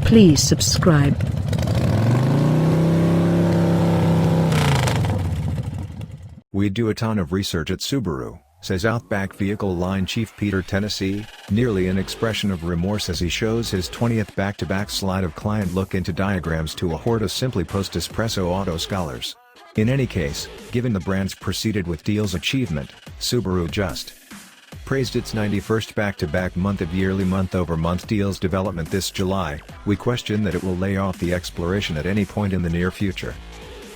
Please subscribe. We do a ton of research at Subaru, says Outback vehicle line chief Peter Tenn, nearly an expression of remorse as he shows his 20th back-to-back slide of client look into diagrams to a horde of simply post-espresso auto scholars. In any case, given the brand's proceeded with deals achievement, Subaru just praised its 91st back-to-back month of yearly month-over-month deals development this July. We question that it will lay off the exploration at any point in the near future.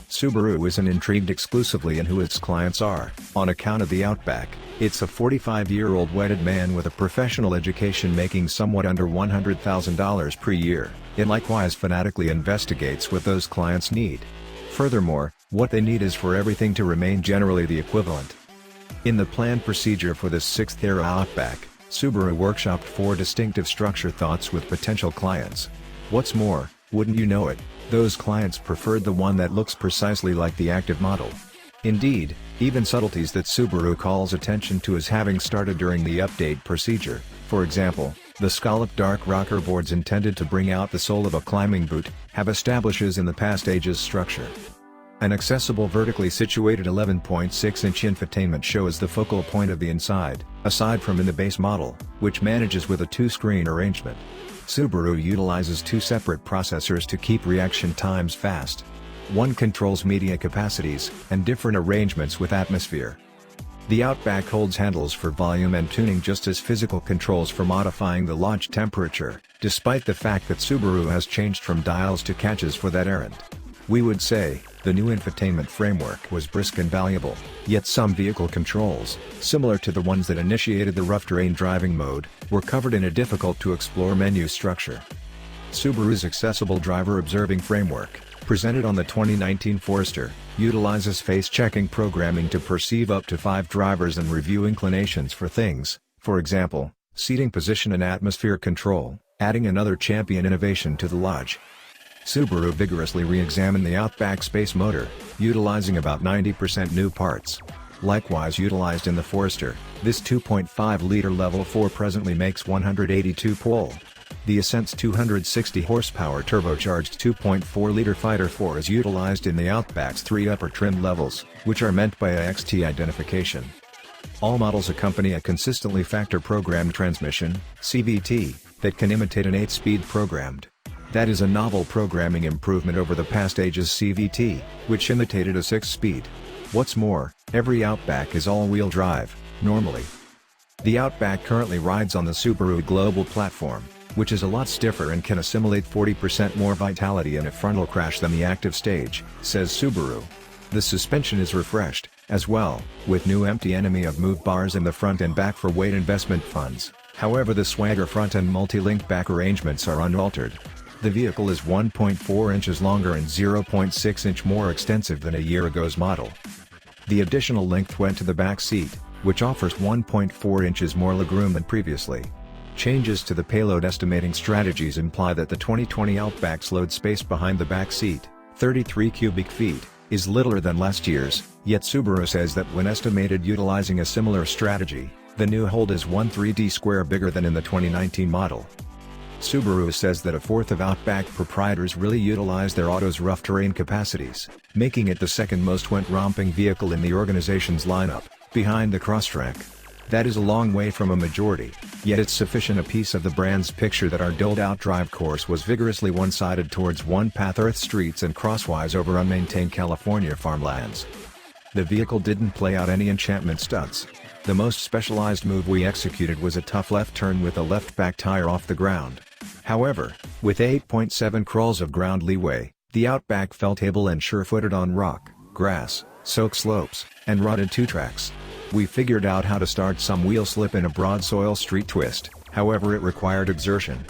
Subaru isn't intrigued exclusively in who its clients are, on account of the Outback. It's a 45-year-old wedded man with a professional education making somewhat under $100,000 per year. It likewise fanatically investigates what those clients need. Furthermore, what they need is for everything to remain generally the equivalent. In the planned procedure for this 6th-era Outback, Subaru workshopped 4 distinctive structure thoughts with potential clients. What's more, wouldn't you know it, those clients preferred the one that looks precisely like the active model. Indeed, even subtleties that Subaru calls attention to as having started during the update procedure, for example, the scalloped dark rocker boards intended to bring out the sole of a climbing boot, have establishes in the past ages structure. An accessible vertically situated 11.6-inch infotainment show is the focal point of the inside, aside from in the base model, which manages with a 2-screen arrangement. Subaru utilizes 2 separate processors to keep reaction times fast. One controls media capacities, and different arrangements with atmosphere. The Outback holds handles for volume and tuning just as physical controls for modifying the launch temperature, despite the fact that Subaru has changed from dials to catches for that errand. We would say, the new infotainment framework was brisk and valuable, yet some vehicle controls, similar to the ones that initiated the rough terrain driving mode, were covered in a difficult-to-explore menu structure. Subaru's accessible driver observing framework, presented on the 2019 Forester, utilizes face-checking programming to perceive up to 5 drivers and review inclinations for things, for example, seating position and atmosphere control, adding another champion innovation to the lodge. Subaru vigorously re-examined the Outback space motor, utilizing about 90% new parts. Likewise utilized in the Forester, this 2.5-liter Level 4 presently makes 182 pole. The Ascent's 260 horsepower turbocharged 2.4-liter Fighter 4 is utilized in the Outback's 3 upper trim levels, which are meant by a XT identification. All models accompany a consistently factor-programmed transmission, CVT, that can imitate an 8-speed programmed. That is a novel programming improvement over the past age's CVT, which imitated a 6-speed. What's more, every Outback is all-wheel drive, normally. The Outback currently rides on the Subaru Global platform, which is a lot stiffer and can assimilate 40% more vitality in a frontal crash than the active stage, says Subaru. The suspension is refreshed, as well, with new empty enemy of move bars in the front and back for weight investment funds. However, the Swagger front and multi-link back arrangements are unaltered. The vehicle is 1.4 inches longer and 0.6 inch more extensive than a year ago's model. The additional length went to the back seat, which offers 1.4 inches more legroom than previously. Changes to the payload estimating strategies imply that the 2020 Outback's load space behind the back seat, 33 cubic feet, is littler than last year's, yet Subaru says that when estimated utilizing a similar strategy, the new hold is 1/3D square bigger than in the 2019 model. Subaru says that a fourth of Outback proprietors really utilize their auto's rough terrain capacities, making it the second most went-romping vehicle in the organization's lineup, behind the Crosstrek. That is a long way from a majority, yet it's sufficient a piece of the brand's picture that our doled-out drive course was vigorously one-sided towards one-path earth streets and crosswise over unmaintained California farmlands. The vehicle didn't play out any enchantment stunts. The most specialized move we executed was a tough left turn with a left back tire off the ground. However, with 8.7 crawls of ground leeway, the Outback felt able and sure-footed on rock, grass, soaked slopes, and rotted 2-tracks. We figured out how to start some wheel slip in a broad soil street twist, however it required exertion.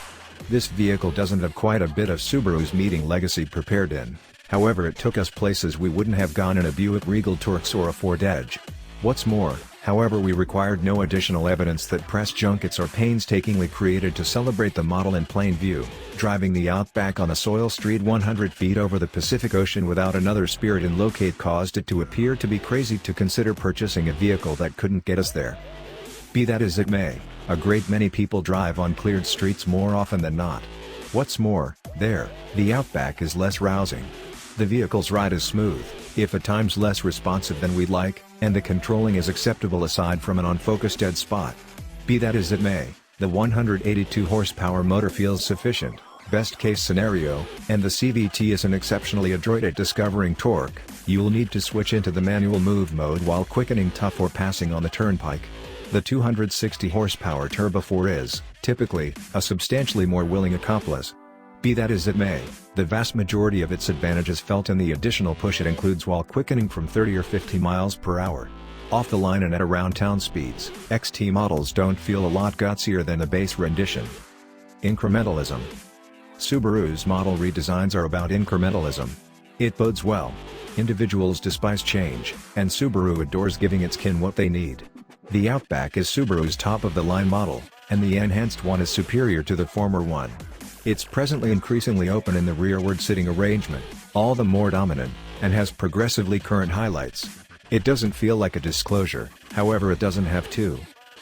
This vehicle doesn't have quite a bit of Subaru's meeting legacy prepared in, however it took us places we wouldn't have gone in a Buick Regal Torx or a Ford Edge. What's more, however, we required no additional evidence that press junkets are painstakingly created to celebrate the model in plain view. Driving the Outback on a soil street 100 feet over the Pacific Ocean without another Spirit in locate caused it to appear to be crazy to consider purchasing a vehicle that couldn't get us there. Be that as it may, a great many people drive on cleared streets more often than not. What's more, There, the Outback is less rousing. The vehicle's ride is smooth, if at times less responsive than we'd like, and the controlling is acceptable aside from an unfocused dead spot. Be that as it may, the 182 horsepower motor feels sufficient, best case scenario, and the CVT isn't exceptionally adroit at discovering torque. You'll need to switch into the manual move mode while quickening tough or passing on the turnpike. The 260 horsepower Turbo 4 is, typically, a substantially more willing accomplice. Be that as it may, the vast majority of its advantages felt in the additional push it includes while quickening from 30 or 50 miles per hour. Off the line and at around town speeds, XT models don't feel a lot gutsier than the base rendition. Incrementalism. Subaru's model redesigns are about incrementalism. It bodes well. Individuals despise change, and Subaru adores giving its kin what they need. The Outback is Subaru's top-of-the-line model, and the enhanced one is superior to the former one. It's presently increasingly open in the rearward sitting arrangement, all the more dominant, and has progressively current highlights. It doesn't feel like a disclosure, however it doesn't have to.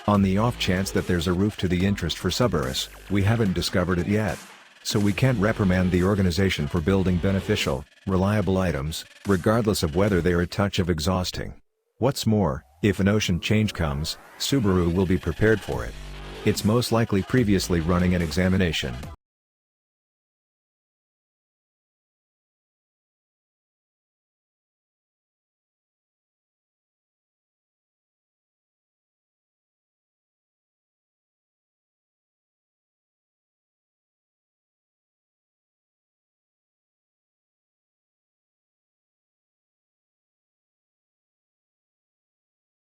On the off chance that there's a roof to the interest for Subarus, we haven't discovered it yet. So we can't reprimand the organization for building beneficial, reliable items, regardless of whether they're a touch of exhausting. What's more, if an ocean change comes, Subaru will be prepared for it. It's most likely previously running an examination,